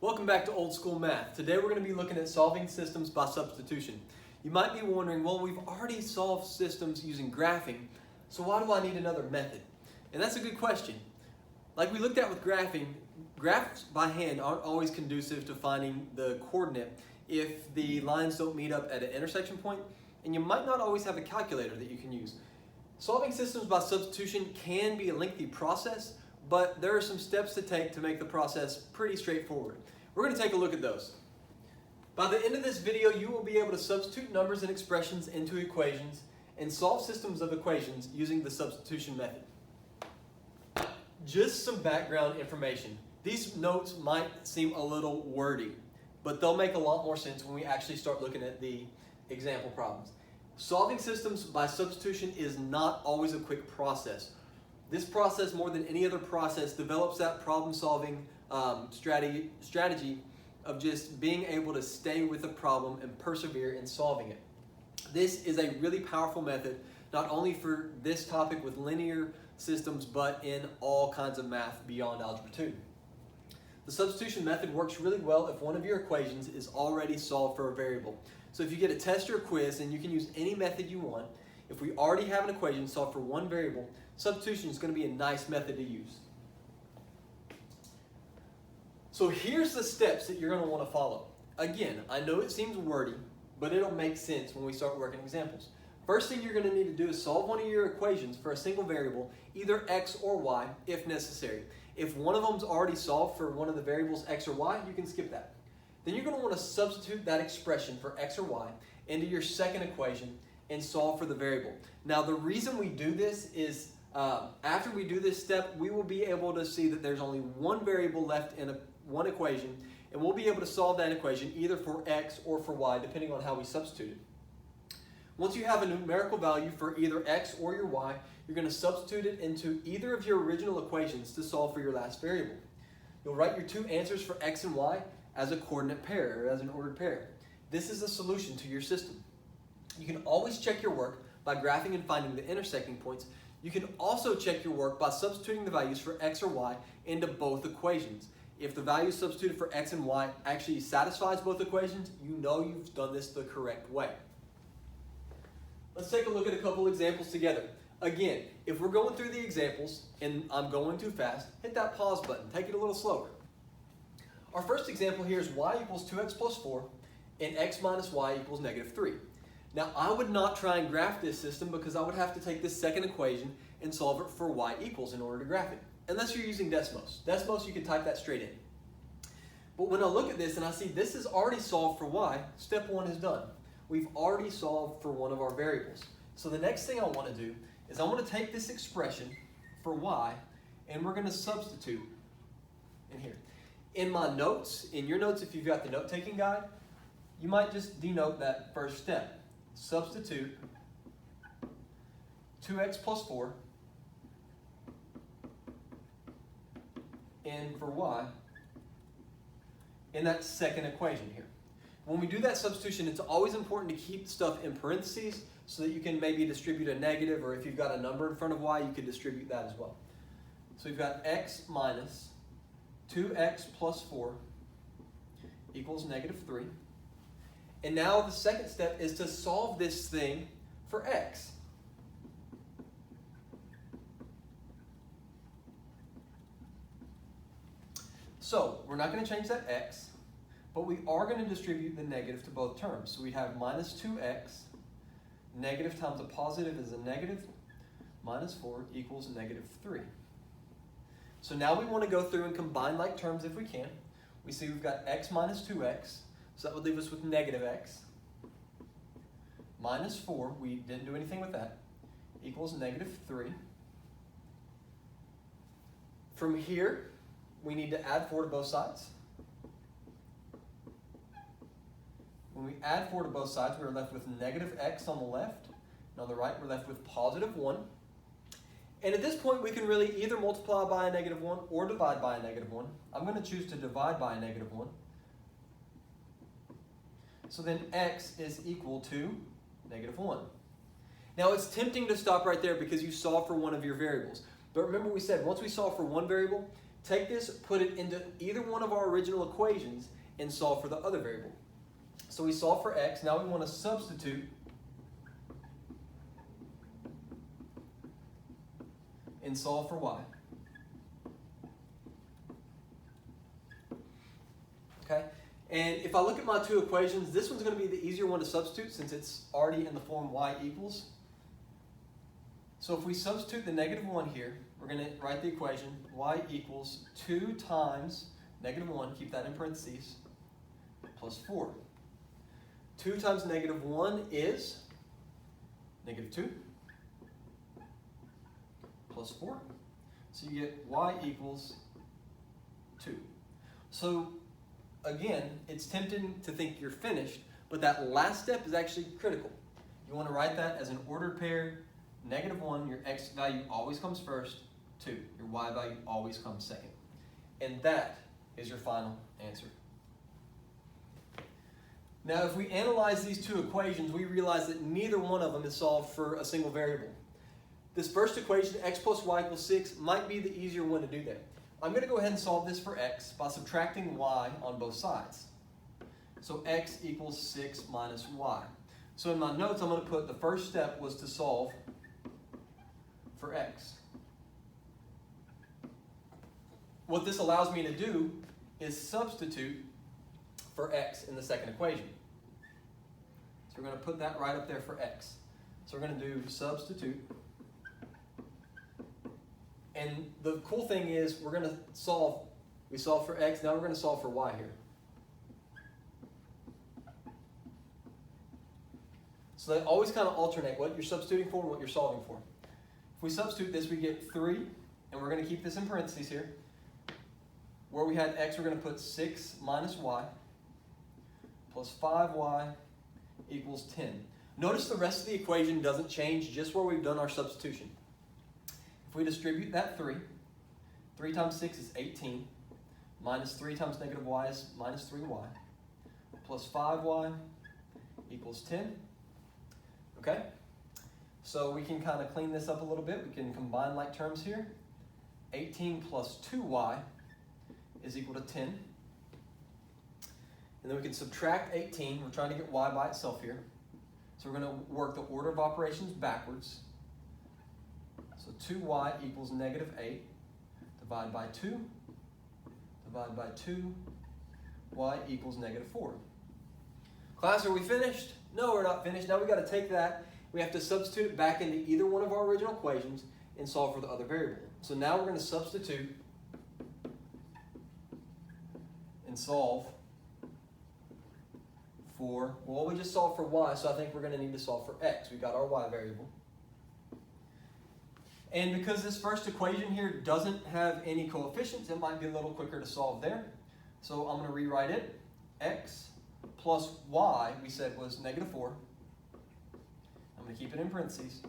Welcome back to Old School Math. Today we're going to be looking at solving systems by substitution. You might be wondering, well, we've already solved systems using graphing, so why do I need another method? And that's a good question. Like we looked at with graphing, graphs by hand aren't always conducive to finding the coordinate if the lines don't meet up at an intersection point, and you might not always have a calculator that you can use. Solving systems by substitution can be a lengthy process, but there are some steps to take to make the process pretty straightforward. We're going to take a look at those. By the end of this video, you will be able to substitute numbers and expressions into equations and solve systems of equations using the substitution method. Just some background information. These notes might seem a little wordy, but they'll make a lot more sense when we actually start looking at the example problems. Solving systems by substitution is not always a quick process. This process, more than any other process, develops that problem-solving strategy of just being able to stay with the problem and persevere in solving it. This is a really powerful method, not only for this topic with linear systems, but in all kinds of math beyond Algebra 2. The substitution method works really well if one of your equations is already solved for a variable. So if you get a test or a quiz, and you can use any method you want, if we already have an equation solved for one variable, substitution is going to be a nice method to use. So here's the steps that you're going to want to follow. Again, I know it seems wordy, but it'll make sense when we start working examples. First thing you're going to need to do is solve one of your equations for a single variable, either x or y, if necessary. If one of them's already solved for one of the variables x or y, you can skip that. Then you're going to want to substitute that expression for x or y into your second equation and solve for the variable. Now the reason we do this is after we do this step, we will be able to see that there's only one variable left in one equation, and we'll be able to solve that equation either for x or for y, depending on how we substitute it. Once you have a numerical value for either x or your y, you're going to substitute it into either of your original equations to solve for your last variable. You'll write your two answers for x and y as a coordinate pair, or as an ordered pair. This is a solution to your system. You can always check your work by graphing and finding the intersecting points. You can also check your work by substituting the values for x or y into both equations. If the value substituted for x and y actually satisfies both equations, you know you've done this the correct way. Let's take a look at a couple examples together. Again, if we're going through the examples and I'm going too fast, hit that pause button. Take it a little slower. Our first example here is y equals 2x plus 4 and x minus y equals negative 3. Now I would not try and graph this system because I would have to take this second equation and solve it for y equals in order to graph it. Unless you're using Desmos. Desmos, you can type that straight in. But when I look at this and I see this is already solved for y, step one is done. We've already solved for one of our variables. So the next thing I want to do is I want to take this expression for y and we're going to substitute in here. In my notes, in your notes if you've got the note-taking guide, you might just denote that first step. Substitute 2x plus 4 in for y in that second equation here. When we do that substitution, it's always important to keep stuff in parentheses so that you can maybe distribute a negative, or if you've got a number in front of y, you could distribute that as well. So we've got x minus 2x plus 4 equals negative 3. And now the second step is to solve this thing for x. So we're not going to change that x, but we are going to distribute the negative to both terms. So we have minus 2x, negative times a positive is a negative, minus 4 equals negative 3. So now we want to go through and combine like terms if we can. We see we've got x minus 2x, so that would leave us with negative x. Minus 4, we didn't do anything with that, equals negative 3. From here, we need to add 4 to both sides. When we add 4 to both sides, we're left with negative x on the left, and on the right, we're left with positive 1. And at this point, we can really either multiply by a negative 1 or divide by a negative 1. I'm going to choose to divide by a negative 1. So then x is equal to negative 1. Now it's tempting to stop right there because you solved for one of your variables. But remember we said once we solve for one variable, take this, put it into either one of our original equations, and solve for the other variable. So we solve for x. Now we want to substitute and solve for y. Okay? And if I look at my two equations, this one's going to be the easier one to substitute since it's already in the form y equals. So if we substitute the negative 1 here, we're going to write the equation y equals 2 times negative 1, keep that in parentheses, plus 4. 2 times negative 1 is negative 2 plus 4. So you get y equals 2. So again, it's tempting to think you're finished, but that last step is actually critical. You want to write that as an ordered pair, negative 1, your x value always comes first, 2, your y value always comes second. And that is your final answer. Now, if we analyze these two equations, we realize that neither one of them is solved for a single variable. This first equation, x plus y equals 6, might be the easier one to do that. I'm going to go ahead and solve this for x by subtracting y on both sides. So x equals 6 minus y. So in my notes, I'm going to put the first step was to solve for x. What this allows me to do is substitute for x in the second equation. So we're going to put that right up there for x. So we're going to do substitute. And the cool thing is we're going to solve, we solved for x, now we're going to solve for y here. So they always kind of alternate what you're substituting for and what you're solving for. If we substitute this, we get 3, and we're going to keep this in parentheses here. Where we had x, we're going to put 6 minus y plus 5y equals 10. Notice the rest of the equation doesn't change, just where we've done our substitution. If we distribute that 3, 3 times 6 is 18, minus 3 times negative y is minus 3y, plus 5y equals 10. Okay? So we can kind of clean this up a little bit. We can combine like terms here. 18 plus 2y is equal to 10. And then we can subtract 18. We're trying to get y by itself here. So we're going to work the order of operations backwards. So 2y equals negative 8. Divide by 2. Divide by 2. Y equals negative 4. Class, are we finished? No, we're not finished. Now we've got to take that. We have to substitute it back into either one of our original equations and solve for the other variable. So now we're going to substitute and solve for, well, we just solved for y, so I think we're going to need to solve for x. We've got our y variable. And because this first equation here doesn't have any coefficients, it might be a little quicker to solve there. So I'm going to rewrite it. X plus y, we said, was negative 4. I'm going to keep it in parentheses,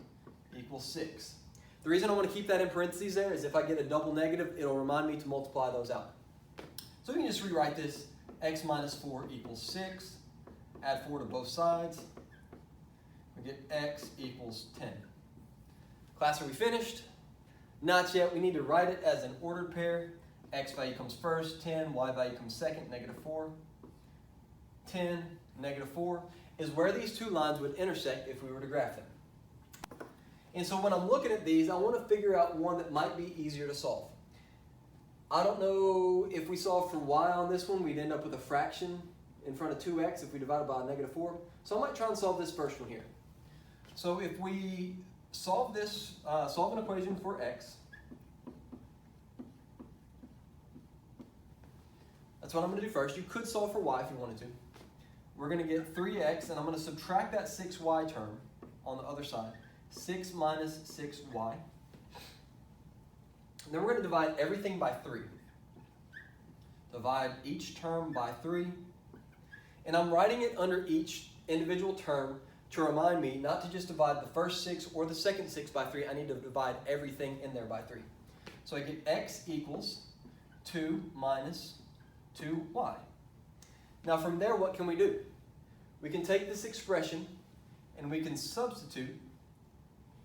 equals 6. The reason I want to keep that in parentheses there is if I get a double negative, it'll remind me to multiply those out. So we can just rewrite this, x minus 4 equals 6. Add 4 to both sides. We get x equals 10. Class, are we finished? Not yet. We need to write it as an ordered pair. X value comes first, 10. Y value comes second, negative 4. 10, negative 4 is where these two lines would intersect if we were to graph them. And so when I'm looking at these, I want to figure out one that might be easier to solve. I don't know if we solve for y on this one, we'd end up with a fraction in front of 2x if we divide it by negative 4. So I might try and solve this first one here. So if we solve this, solve an equation for x, that's what I'm going to do first. You could solve for y if you wanted to. We're going to get 3x, and I'm going to subtract that 6y term on the other side. 6 minus 6y. And then we're going to divide everything by 3. Divide each term by 3. And I'm writing it under each individual term to remind me not to just divide the first 6 or the second 6 by 3. I need to divide everything in there by 3. So I get x equals 2 minus 2y. Now from there, what can we do? We can take this expression and we can substitute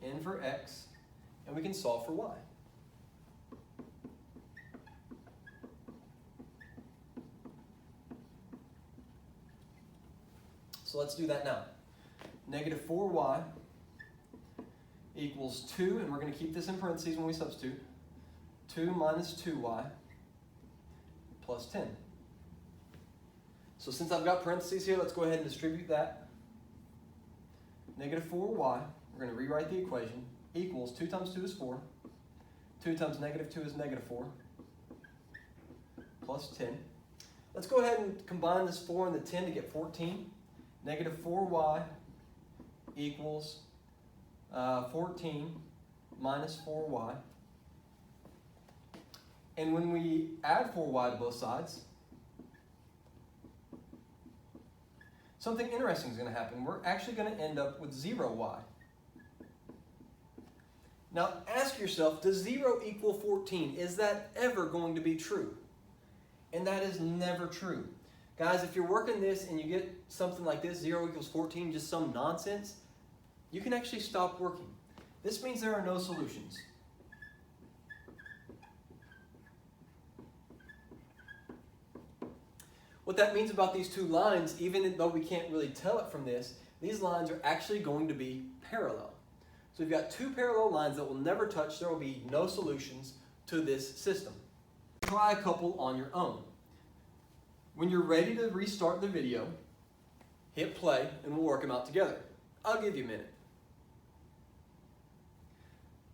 in for x and we can solve for y. So let's do that now. Negative 4y equals 2, and we're going to keep this in parentheses when we substitute. 2 minus 2y plus 10. So since I've got parentheses here, let's go ahead and distribute that. Negative 4y, we're going to rewrite the equation, equals 2 times 2 is 4. 2 times negative 2 is negative 4 plus 10. Let's go ahead and combine this 4 and the 10 to get 14. Negative 4y equals 14 minus 4y. And when we add 4y to both sides, something interesting is going to happen. We're actually going to end up with 0y. Now ask yourself, does 0 equal 14? Is that ever going to be true? And that is never true. Guys, if you're working this and you get something like this, 0 equals 14, just some nonsense, you can actually stop working. This means there are no solutions. What that means about these two lines, even though we can't really tell it from this, these lines are actually going to be parallel. So we've got two parallel lines that will never touch. There will be no solutions to this system. Try a couple on your own. When you're ready to restart the video, hit play and we'll work them out together. I'll give you a minute.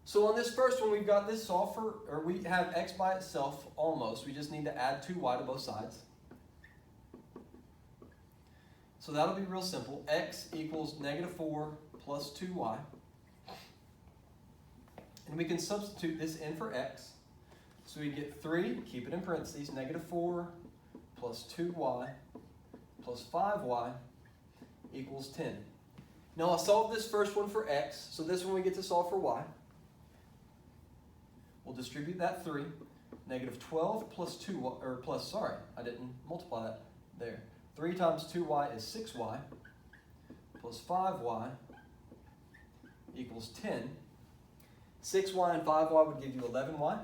So on this first one, we've got this solved for, or we have x by itself almost. We just need to add 2y to both sides. So that'll be real simple. X equals negative 4 plus 2y. And we can substitute this in for x. So we get 3, keep it in parentheses, negative 4 plus 2y plus 5y equals 10. Now I'll solve this first one for x, so this one we get to solve for y. We'll distribute that 3. Negative 12 plus 2y, or plus, sorry, I didn't multiply that there. 3 times 2y is 6y plus 5y equals 10. 6y and 5y would give you 11y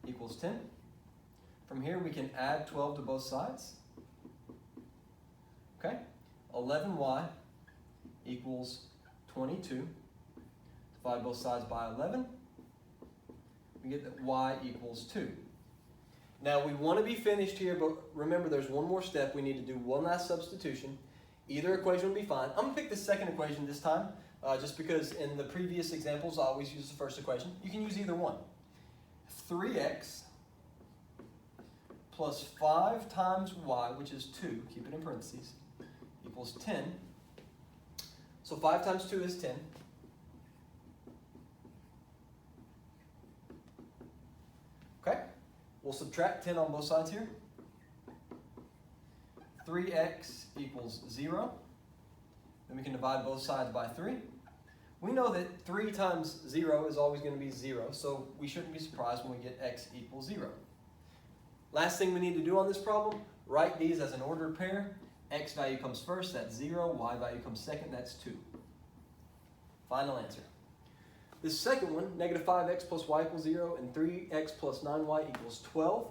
equals 10. From here we can add 12 to both sides. Okay, 11y equals 22. Divide both sides by 11. We get that y equals 2. Now we want to be finished here, but remember there's one more step. We need to do one last substitution. Either equation will be fine. I'm going to pick the second equation this time, just because in the previous examples I always use the first equation. You can use either one. 3x plus 5 times y, which is 2, keep it in parentheses, equals 10. So 5 times 2 is 10. Okay, we'll subtract 10 on both sides here. 3x equals 0. Then we can divide both sides by 3. We know that 3 times 0 is always going to be 0, so we shouldn't be surprised when we get x equals 0. Last thing we need to do on this problem, write these as an ordered pair. X value comes first, that's 0. Y value comes second, that's 2. Final answer. This second one, negative 5x plus y equals 0 and 3x plus 9y equals 12.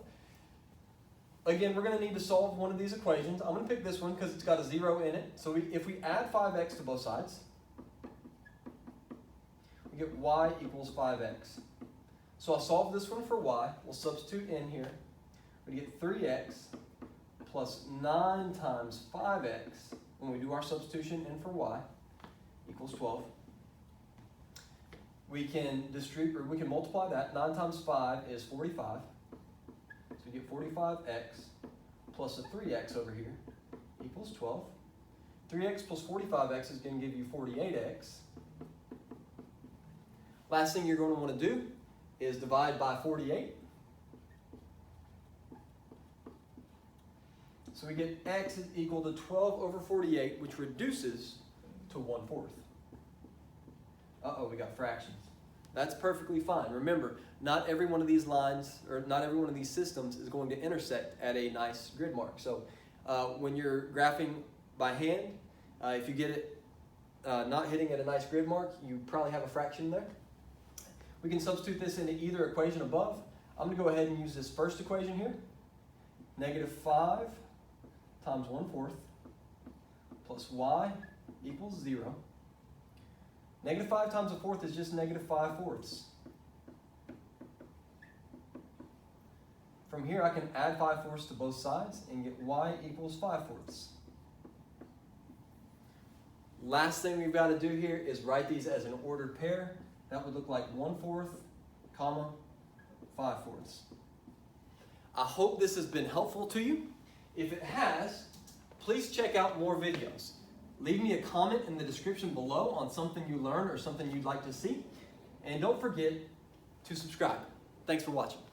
Again, we're going to need to solve one of these equations. I'm going to pick this one because it's got a 0 in it. So if we add 5x to both sides, we get y equals 5x. So I'll solve this one for y. We'll substitute in here. We get 3x plus 9 times 5x when we do our substitution in for y equals 12. We can distribute, or we can multiply that. 9 times 5 is 45. So we get 45x plus a 3x over here equals 12. 3x plus 45x is going to give you 48x. Last thing you're going to want to do is divide by 48. So we get x is equal to 12 over 48, which reduces to 1/4. Uh-oh, we got fractions. That's perfectly fine. Remember, not every one of these lines, or not every one of these systems is going to intersect at a nice grid mark. So when you're graphing by hand, if you get it not hitting at a nice grid mark, you probably have a fraction there. We can substitute this into either equation above. I'm going to go ahead and use this first equation here. Negative 5 times 1/4 plus y equals 0. Negative 5 times 1/4 is just negative 5/4. From here, I can add 5/4 to both sides and get y equals 5/4. Last thing we've got to do here is write these as an ordered pair. That would look like 1/4, comma, 5/4. I hope this has been helpful to you. If it has, please check out more videos. Leave me a comment in the description below on something you learned or something you'd like to see. And don't forget to subscribe. Thanks for watching.